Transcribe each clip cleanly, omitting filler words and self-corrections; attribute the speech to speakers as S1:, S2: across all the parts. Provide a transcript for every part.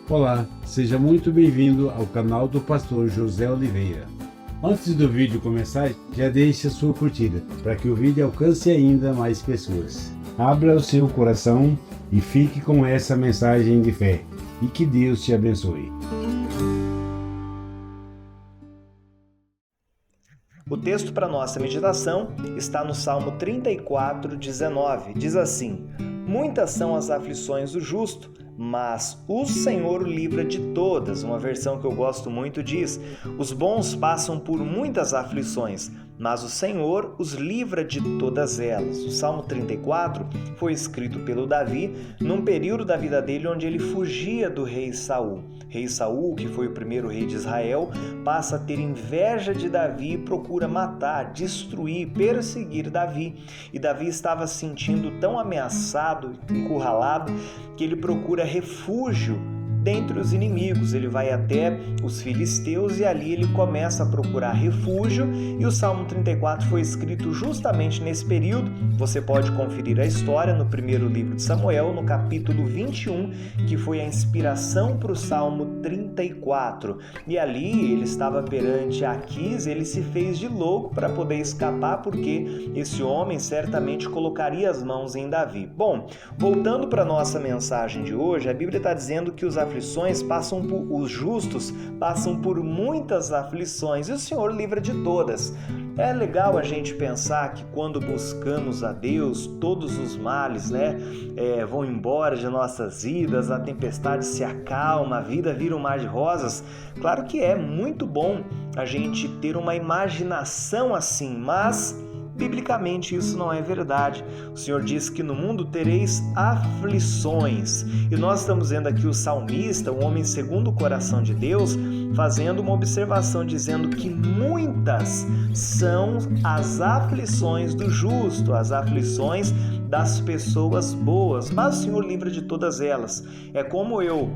S1: Olá, seja muito bem-vindo ao canal do pastor José Oliveira. Antes do vídeo começar, já deixe a sua curtida, para que o vídeo alcance ainda mais pessoas. Abra o seu coração e fique com essa mensagem de fé, e que Deus te abençoe.
S2: O texto para nossa meditação está no Salmo 34, 19. Diz assim: Muitas são as aflições do justo, mas o Senhor o livra de todas. Uma versão que eu gosto muito diz: os bons passam por muitas aflições, mas o Senhor os livra de todas elas. O Salmo 34 foi escrito pelo Davi num período da vida dele onde ele fugia do rei Saul. Rei Saul, que foi o primeiro rei de Israel, passa a ter inveja de Davi e procura matar, destruir, perseguir Davi. E Davi estava se sentindo tão ameaçado, encurralado, que ele procura refúgio dentre os inimigos. Ele vai até os filisteus e ali ele começa a procurar refúgio, e o Salmo 34 foi escrito justamente nesse período. Você pode conferir a história no primeiro livro de Samuel, no capítulo 21, que foi a inspiração para o Salmo 34. E ali ele estava perante Aquis, ele se fez de louco para poder escapar, porque esse homem certamente colocaria as mãos em Davi. Bom, voltando para a nossa mensagem de hoje, a Bíblia está dizendo que os justos passam por muitas aflições e o Senhor livra de todas. É legal a gente pensar que quando buscamos a Deus, todos os males, vão embora de nossas vidas, a tempestade se acalma, a vida vira um mar de rosas. Claro que é muito bom a gente ter uma imaginação assim, mas biblicamente isso não é verdade. O Senhor diz que no mundo tereis aflições. E nós estamos vendo aqui o salmista, um homem segundo o coração de Deus, fazendo uma observação, dizendo que muitas são as aflições do justo, as aflições das pessoas boas, mas o Senhor livra de todas elas. É como eu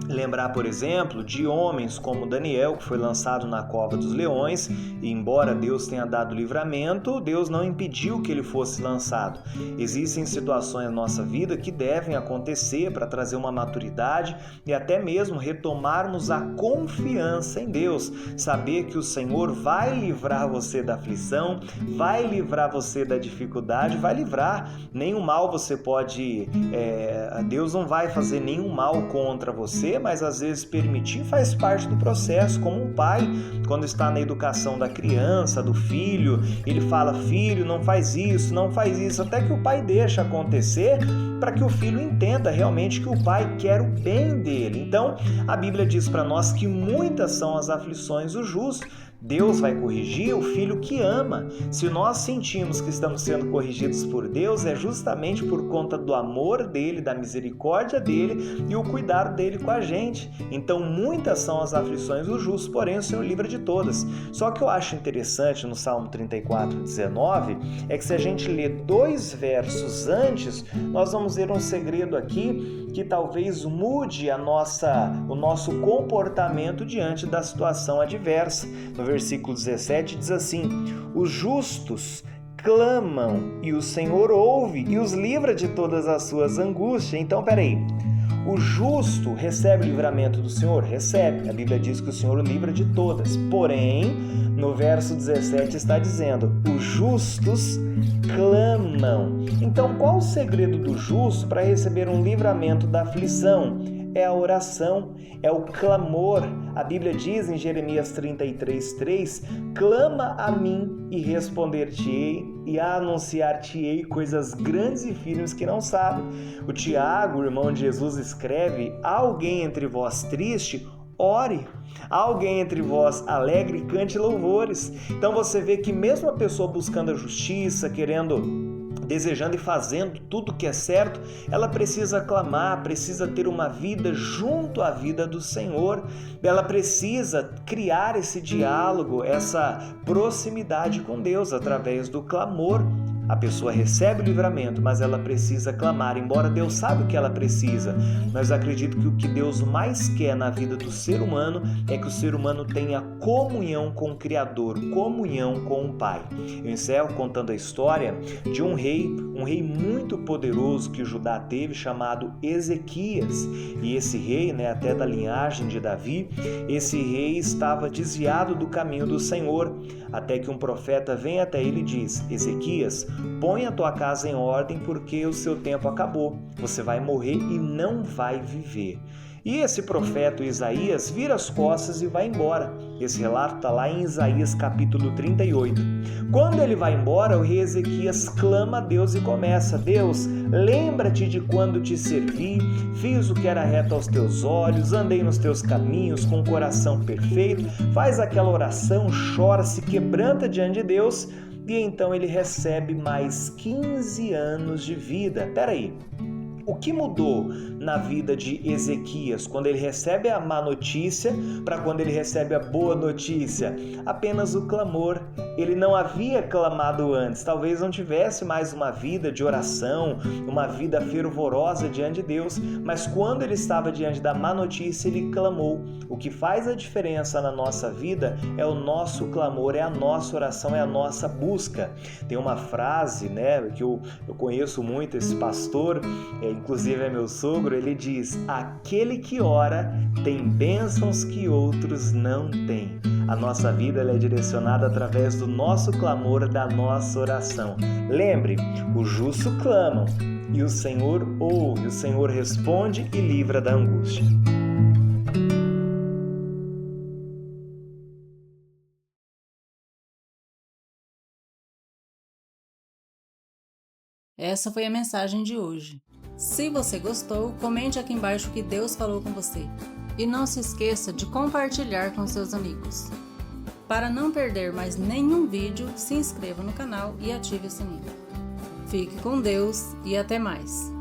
S2: lembrar, por exemplo, de homens como Daniel, que foi lançado na cova dos leões, e embora Deus tenha dado livramento, Deus não impediu que ele fosse lançado. Existem situações na nossa vida que devem acontecer para trazer uma maturidade e até mesmo retomarmos a confiança em Deus. Saber que o Senhor vai livrar você da aflição, vai livrar você da dificuldade, vai livrar. Nenhum mal você pode... Deus não vai fazer nenhum mal contra você, mas às vezes permitir faz parte do processo. Como um pai, quando está na educação da criança, do filho, ele fala: filho, não faz isso, até que o pai deixa acontecer para que o filho entenda realmente que o pai quer o bem dele. Então, a Bíblia diz para nós que muitas são as aflições do justo. Deus vai corrigir o filho que ama. Se nós sentimos que estamos sendo corrigidos por Deus, é justamente por conta do amor dele, da misericórdia dele e o cuidado dele com a gente. Então, muitas são as aflições do justo, porém o Senhor livra de todas. Só que eu acho interessante no Salmo 34, 19, é que se a gente ler 2 versos antes, nós vamos ver um segredo aqui que talvez mude o nosso comportamento diante da situação adversa. No versículo 17 diz assim: os justos clamam e o Senhor ouve e os livra de todas as suas angústias. Então, peraí, o justo recebe o livramento do Senhor? Recebe. A Bíblia diz que o Senhor o livra de todas. Porém, no verso 17 está dizendo: os justos clamam. Então, qual o segredo do justo para receber um livramento da aflição? É a oração, é o clamor. A Bíblia diz em Jeremias 33:3: clama a mim e responder-te-ei e anunciar-te-ei coisas grandes e firmes que não sabe. O Tiago, o irmão de Jesus, escreve: há alguém entre vós triste? Ore. Há alguém entre vós alegre? Cante louvores. Então você vê que mesmo a pessoa buscando a justiça, desejando e fazendo tudo que é certo, ela precisa clamar, precisa ter uma vida junto à vida do Senhor. Ela precisa criar esse diálogo, essa proximidade com Deus através do clamor. A pessoa recebe o livramento, mas ela precisa clamar, embora Deus sabe o que ela precisa. Mas eu acredito que o que Deus mais quer na vida do ser humano é que o ser humano tenha comunhão com o Criador, comunhão com o Pai. Eu encerro contando a história de um rei muito poderoso que Judá teve, chamado Ezequias. E esse rei, até da linhagem de Davi, esse rei estava desviado do caminho do Senhor, até que um profeta vem até ele e diz: Ezequias, põe a tua casa em ordem, porque o seu tempo acabou. Você vai morrer e não vai viver. E esse profeta Isaías vira as costas e vai embora. Esse relato está lá em Isaías capítulo 38. Quando ele vai embora, o rei Ezequias clama a Deus e começa: Deus, lembra-te de quando te servi, fiz o que era reto aos teus olhos, andei nos teus caminhos com o coração perfeito. Faz aquela oração, chora, se quebranta diante de Deus, e então ele recebe mais 15 anos de vida. Peraí. O que mudou na vida de Ezequias quando ele recebe a má notícia para quando ele recebe a boa notícia? Apenas o clamor. Ele não havia clamado antes, talvez não tivesse mais uma vida de oração, uma vida fervorosa diante de Deus, mas quando ele estava diante da má notícia, ele clamou. O que faz a diferença na nossa vida é o nosso clamor, é a nossa oração, é a nossa busca. Tem uma frase, que eu conheço muito, esse pastor, inclusive é meu sogro, ele diz: aquele que ora tem bênçãos que outros não têm. A nossa vida é direcionada através do nosso clamor, da nossa oração. Lembre, os justos clamam e o Senhor ouve, o Senhor responde e livra da angústia.
S3: Essa foi a mensagem de hoje. Se você gostou, comente aqui embaixo o que Deus falou com você. E não se esqueça de compartilhar com seus amigos. Para não perder mais nenhum vídeo, se inscreva no canal e ative o sininho. Fique com Deus e até mais!